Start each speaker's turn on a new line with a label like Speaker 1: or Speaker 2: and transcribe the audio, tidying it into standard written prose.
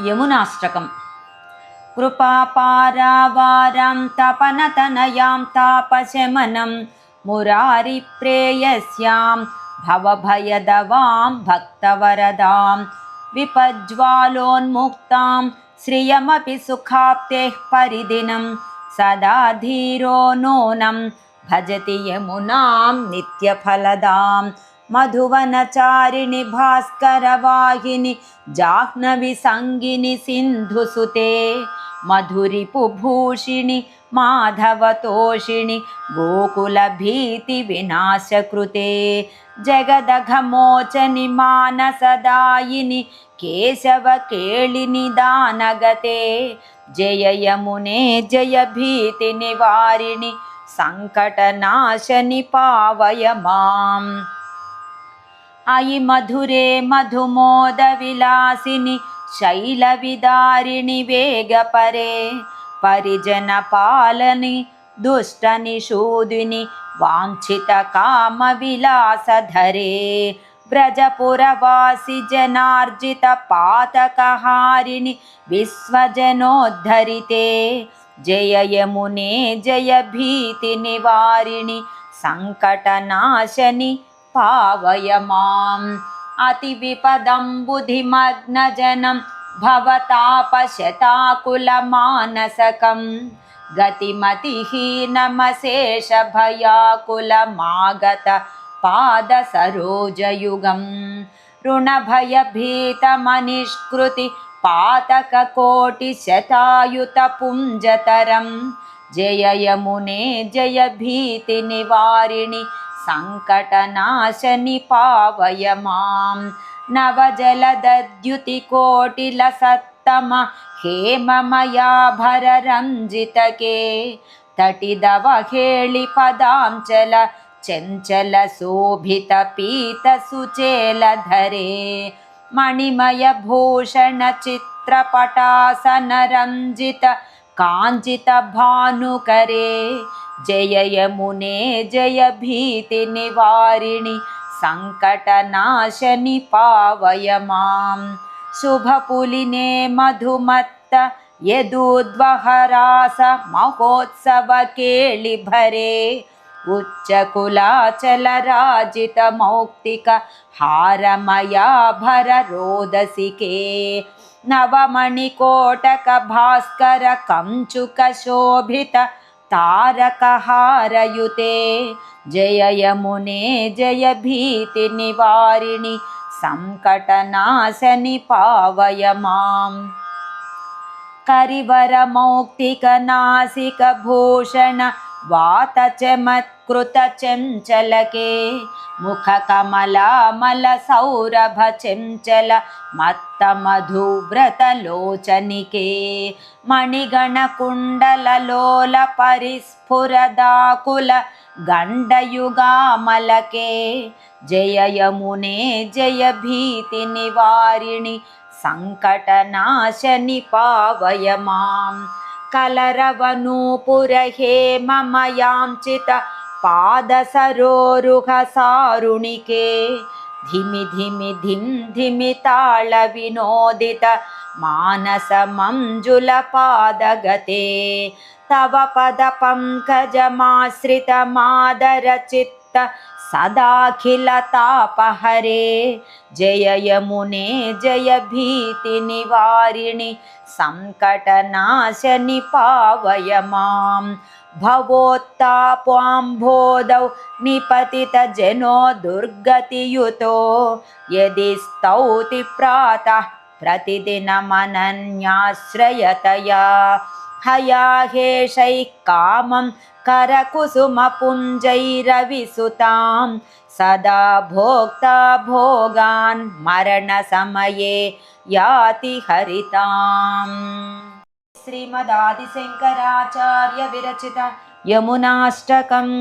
Speaker 1: यमुनाष्टकम्। कृपापारावारां तपनतनयां तापशमनं मुरारिप्रेयस्यां भवभयदवां भक्तवरदां विपज्ज्वालोन्मुक्तां श्रियमपि सुखाप्तेः परिदिनं सदा धीरो नूनं भजति यमुनां नित्यफलदां मधुवनचारिणि भास्करवाहिनि जाह्नवी संगिनि सिन्धुसुते मधुरिपुभूषिणि माधवतोषिणि गोकुलभीतिविनाशकृते जगदघमोचनि मानसदायिनि केशवकेळिनि दानगते जय यमुने जय भीतिनिवारिणि सङ्कटनाशनि पावय माम्। अयि मधुरे मधुमोदविलासिनि शैलविदारिणि वेगपरे परिजनपालनि दुष्टनिषूदिनि वाञ्छितकामविलासधरे व्रजपुरवासि जनार्जितपातकहारिणि विश्वजनोद्धरिते जय यमुने जय भीतिनिवारिणि सङ्कटनाशनि पावय माम्। अतिविपदम्बुधिमग्नजनं भवतापशताकुलमानसकं गतिमतिहीनमशेषभयाकुलमागत पादसरोजयुगं ऋणभयभीतमनिष्कृति पातककोटिशतायुतपुञ्जतरं जय यमुने जय भीतिनिवारिणि सङ्कटनाशनि पावय माम्। नवजलदद्युतिकोटिलसत्तम हेममयाभररञ्जितके तटिदवहेलिपदाञ्चल चञ्चलशोभितपीतसुचेलधरे मणिमयभूषणचित्रपटासनरञ्जित काञ्चितभानुकरे जय यमुने जय भीतिनिवारिणि सङ्कटनाशनि पावय माम्। शुभपुलिने मधुमत्त यदूद्वहरास महोत्सवकेळिभरे उच्चकुलाचलराजितमौक्तिक हारमयाभररोदसिके नवमणिकोटकभास्कर कञ्चुकशोभित तारकहारयुते जय यमुने जय भीतिनिवारिणि सङ्कटनाशनि पावय माम्। करिवरमौक्तिकनासिकभूषण वातचमत्कृतचञ्चलके मुखकमलामलसौरभचञ्चल मत्तमधुव्रतलोचनिके मणिगणकुण्डललोलपरिस्फुरदाकुल गण्डयुगामलके जय यमुने जय भीतिनिवारिणि सङ्कटनाशनि पावय माम्। कलरवनूपुरहेममयांचित पादसरोरुहसारुणिके धिमि धिमि धिं धिमि तालविनोदित मानसमञ्जुलपादगते तव पदपङ्कजमाश्रितमादरचित्त सदाखिलतापहरे जय यमुने जय भीतिनिवारिणि सङ्कटनाशनि पावय माम्। भवोत्तापाम्भोदौ निपतितजनो दुर्गतियुतो यदि स्तौति प्रातः प्रतिदिनमनन्याश्रयतया हयाहेशैः कामं करकुसुमपुञ्जैरविसुतां सदा भोक्ता भोगान् मरणसमये याति हरिताम्। श्रीमदादिशङ्कराचार्य विरचित यमुनाष्टकम्।